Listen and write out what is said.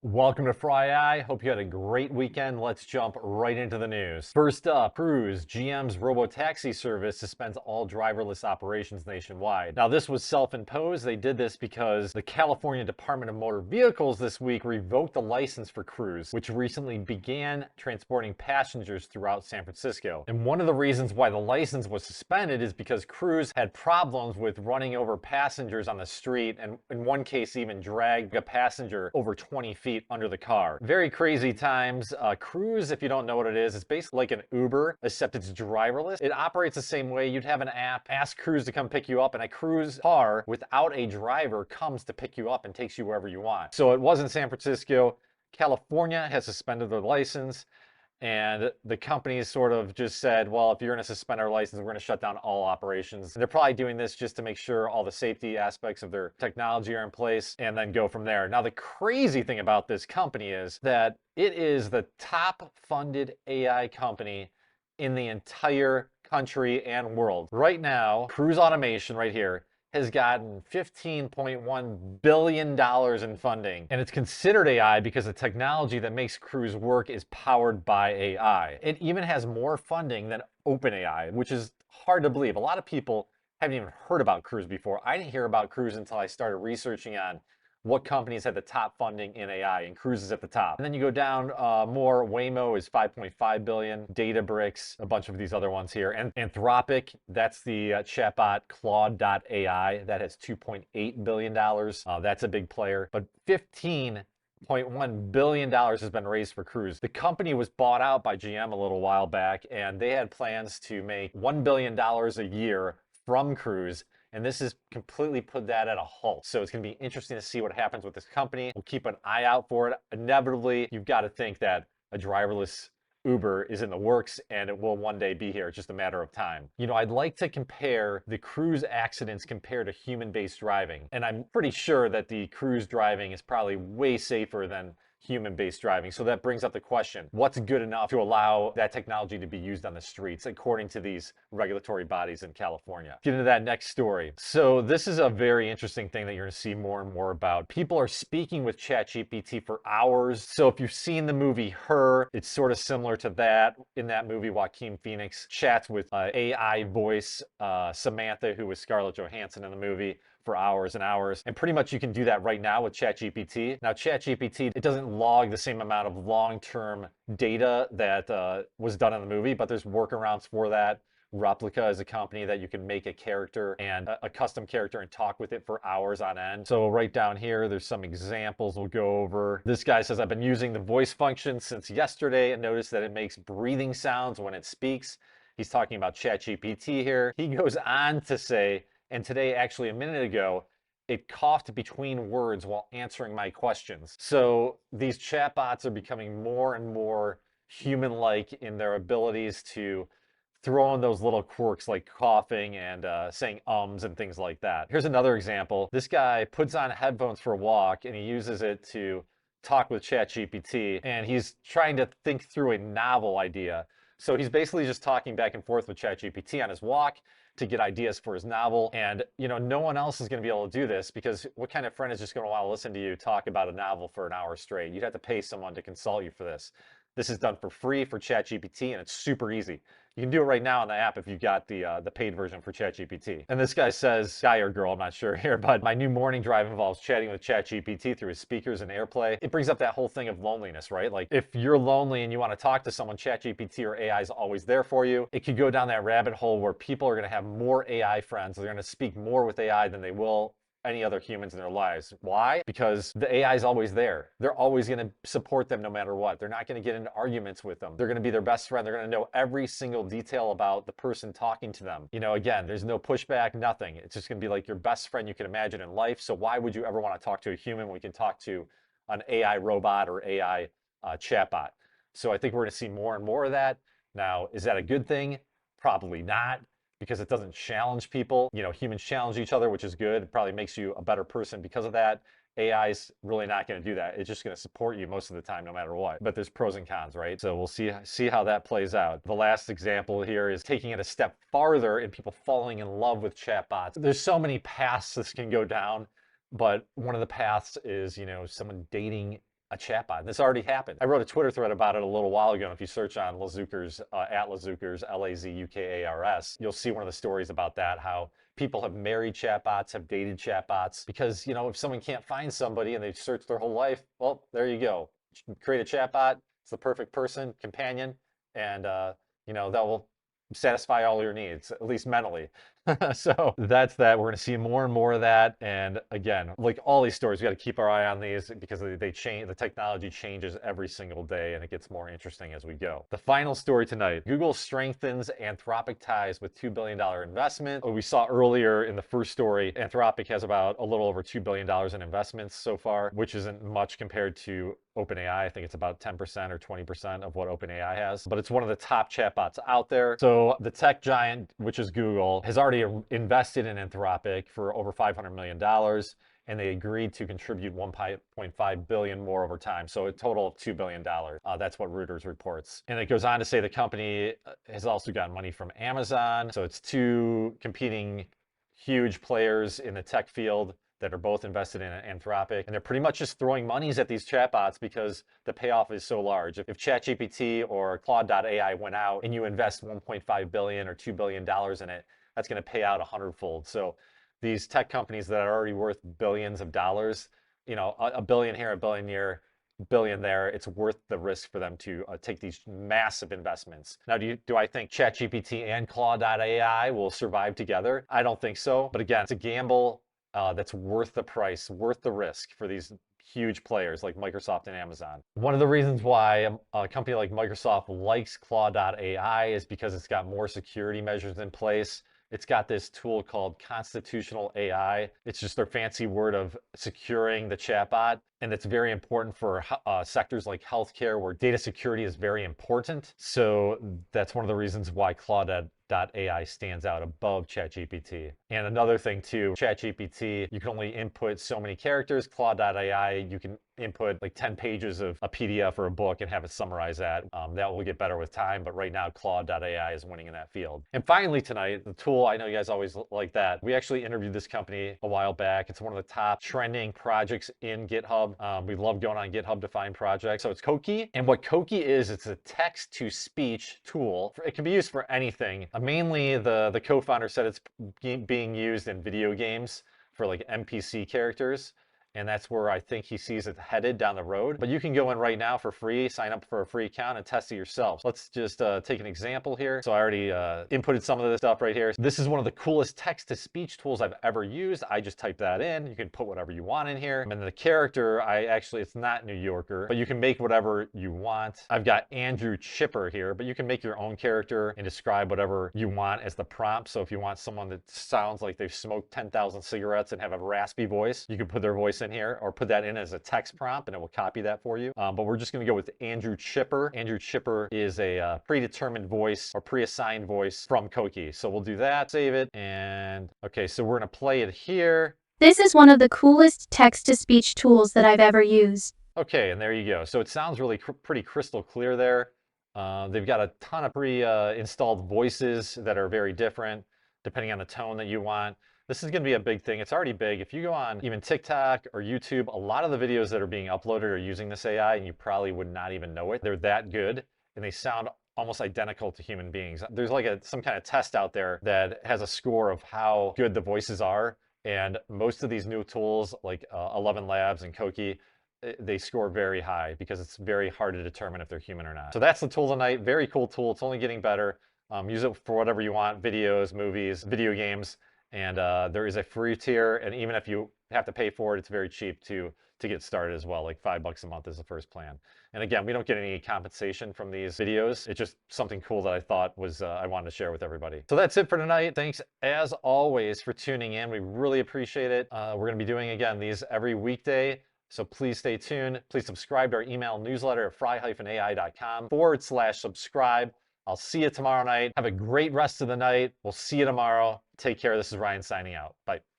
Welcome to FryAI. Hope you had a great weekend. Let's jump right into the news. First up, Cruise, GM's robotaxi service suspends all driverless operations nationwide. Now, this was self-imposed. They did this because the California Department of Motor Vehicles this week revoked the license for Cruise, which recently began transporting passengers throughout San Francisco. And one of the reasons why the license was suspended is because Cruise had problems with running over passengers on the street, and in one case even dragged a passenger over 20 feet under the car. Very crazy times. Cruise, if you don't know what it is, it's basically like an Uber, except it's driverless. It operates the same way. You'd have an app, ask Cruise to come pick you up, and a Cruise car without a driver comes to pick you up and takes you wherever you want. So it was in San Francisco. California has suspended their license. And the companies sort of just said, well, if you're going to suspend our license, we're going to shut down all operations. And they're probably doing this just to make sure all the safety aspects of their technology are in place and then go from there. Now, the crazy thing about this company is that it is the top funded AI company in the entire country and world. Right now, Cruise Automation right here has gotten $15.1 billion in funding. And it's considered AI because the technology that makes Cruise work is powered by AI. It even has more funding than OpenAI, which is hard to believe. A lot of people haven't even heard about Cruise before. I didn't hear about Cruise until I started researching on what companies had the top funding in AI, and Cruise is at the top. And then you go down more, Waymo is 5.5 billion, Databricks, a bunch of these other ones here, and Anthropic, that's the chatbot Claude.ai, that has $2.8 billion. That's a big player, but $15.1 billion has been raised for Cruise. The company was bought out by GM a little while back, and they had plans to make $1 billion a year from Cruise. And this has completely put that at a halt. So it's going to be interesting to see what happens with this company. We'll keep an eye out for it. Inevitably, you've got to think that a driverless Uber is in the works and it will one day be here. It's just a matter of time. You know, I'd like to compare the Cruise accidents compared to human-based driving. And I'm pretty sure that the Cruise driving is probably way safer than human-based driving. So that brings up the question, what's good enough to allow that technology to be used on the streets according to these regulatory bodies in California? Get into that next story. So this is a very interesting thing that you're going to see more and more about. People are speaking with ChatGPT for hours. So if you've seen the movie Her, it's sort of similar to that. In that movie, Joaquin Phoenix chats with AI voice Samantha, who was Scarlett Johansson in the movie, for hours and hours. And pretty much you can do that right now with ChatGPT. Now, ChatGPT, it doesn't log the same amount of long-term data that was done in the movie, but there's workarounds for that. Replica is a company that you can make a character and a custom character and talk with it for hours on end. So right down here, there's some examples we'll go over. This guy says, I've been using the voice function since yesterday and noticed that it makes breathing sounds when it speaks. He's talking about ChatGPT here. He goes on to say, and today, actually a minute ago, it coughed between words while answering my questions. So these chatbots are becoming more and more human-like in their abilities to throw in those little quirks like coughing and saying ums and things like that. Here's another example. This guy puts on headphones for a walk and he uses it to talk with ChatGPT, and he's trying to think through a novel idea. So he's basically just talking back and forth with ChatGPT on his walk to get ideas for his novel. And, you know, no one else is going to be able to do this because what kind of friend is just going to want to listen to you talk about a novel for an hour straight? You'd have to pay someone to consult you for this. This is done for free for ChatGPT, and it's super easy. You can do it right now on the app if you've got the paid version for ChatGPT. And this guy says, guy or girl, I'm not sure here, but my new morning drive involves chatting with ChatGPT through his speakers and AirPlay. It brings up that whole thing of loneliness, right? Like if you're lonely and you want to talk to someone, ChatGPT or AI is always there for you. It could go down that rabbit hole where people are going to have more AI friends. They're going to speak more with AI than they will any other humans in their lives. Why? Because the AI is always there. They're always going to support them no matter what. They're not going to get into arguments with them. They're going to be their best friend. They're going to know every single detail about the person talking to them. You know, again, there's no pushback, nothing. It's just going to be like your best friend you can imagine in life. So why would you ever want to talk to a human when we can talk to an AI robot or AI chatbot? So I think we're going to see more and more of that. Now, is that a good thing? Probably not, because it doesn't challenge people. You know, humans challenge each other, which is good. It probably makes you a better person because of that. AI is really not going to do that. It's just going to support you most of the time, no matter what. But there's pros and cons, right? So we'll see how that plays out. The last example here is taking it a step farther and people falling in love with chatbots. There's so many paths this can go down, but one of the paths is, you know, someone dating a chatbot. This already happened. I wrote a Twitter thread about it a little while ago. And if you search on Lazukers, at Lazukers, Lazukars, you'll see one of the stories about that, how people have married chatbots, have dated chatbots, because, you know, if someone can't find somebody and they've searched their whole life, well, there you go. Create a chatbot. It's the perfect person, companion, and, you know, that will satisfy all your needs, at least mentally. So that's that. We're going to see more and more of that. And again, like all these stories, we got to keep our eye on these because they change. The technology changes every single day, and it gets more interesting as we go. The final story tonight: Google strengthens Anthropic ties with $2 billion investment. We saw earlier in the first story, Anthropic has about a little over $2 billion in investments so far, which isn't much compared to OpenAI. I think it's about 10% or 20% of what OpenAI has, but it's one of the top chatbots out there. So the tech giant, which is Google, has already invested in Anthropic for over $500 million, and they agreed to contribute 1.5 billion more over time. So a total of $2 billion. That's what Reuters reports. And it goes on to say the company has also gotten money from Amazon. So it's two competing huge players in the tech field that are both invested in Anthropic, and they're pretty much just throwing monies at these chatbots because the payoff is so large. If ChatGPT or Claude.ai went out and you invest 1.5 billion or $2 billion in it, that's going to pay out 100-fold. So these tech companies that are already worth billions of dollars, you know, a billion here, a billion here, billion there, it's worth the risk for them to take these massive investments. Now, do I think ChatGPT and Claude.ai will survive together? I don't think so. But again, it's a gamble that's worth the price, worth the risk for these huge players like Microsoft and Amazon. One of the reasons why a company like Microsoft likes Claude.ai is because it's got more security measures in place. It's got this tool called constitutional AI. It's just their fancy word of securing the chatbot. And it's very important for sectors like healthcare, where data security is very important. So that's one of the reasons why Claude.ai stands out above ChatGPT. And another thing too, ChatGPT, you can only input so many characters. Claude.ai, you can input like 10 pages of a PDF or a book and have it summarize that. That will get better with time, but right now Claude.ai is winning in that field. And finally tonight, the tool, I know you guys always like that. We actually interviewed this company a while back. It's one of the top trending projects in GitHub. We love going on GitHub to find projects. So it's Coqui. And what Coqui is, it's a text-to-speech tool. It can be used for anything. Mainly, the co-founder said it's being used in video games for like NPC characters. And that's where I think he sees it headed down the road. But you can go in right now for free, sign up for a free account and test it yourself. Let's just take an example here. So I already inputted some of this stuff right here. This is one of the coolest text-to-speech tools I've ever used. I just typed that in. You can put whatever you want in here. And the character, it's not New Yorker, but you can make whatever you want. I've got Andrew Chipper here, but you can make your own character and describe whatever you want as the prompt. So if you want someone that sounds like they've smoked 10,000 cigarettes and have a raspy voice, you can put their voice in here, or put that in as a text prompt and it will copy that for you. But we're just going to go with Andrew Chipper. Andrew Chipper is a predetermined voice or pre-assigned voice from Coqui. So we'll do that, save it, and okay, so we're going to play it here. This is one of the coolest text-to-speech tools that I've ever used. Okay, and there you go. So it sounds really pretty crystal clear there. They've got a ton of pre-installed voices that are very different depending on the tone that you want. This is going to be a big thing. It's already big. If you go on even TikTok or YouTube, a lot of the videos that are being uploaded are using this AI, and you probably would not even know it. They're that good, and they sound almost identical to human beings. There's like some kind of test out there that has a score of how good the voices are, and most of these new tools like 11 Labs and Coqui, they score very high because it's very hard to determine if they're human or not. So that's the tool tonight. Very cool tool. It's only getting better. Use it for whatever you want: videos, movies, video games. And there is a free tier, and even if you have to pay for it, it's very cheap to get started as well. Like $5 a month is the first plan. And again, we don't get any compensation from these videos. It's just something cool that I thought was I wanted to share with everybody. So that's it for tonight. Thanks as always for tuning in. We really appreciate it. We're going to be doing again these every weekday. So please stay tuned. Please subscribe to our email newsletter at fry-ai.com/subscribe. I'll see you tomorrow night. Have a great rest of the night. We'll see you tomorrow. Take care. This is Ryan signing out. Bye.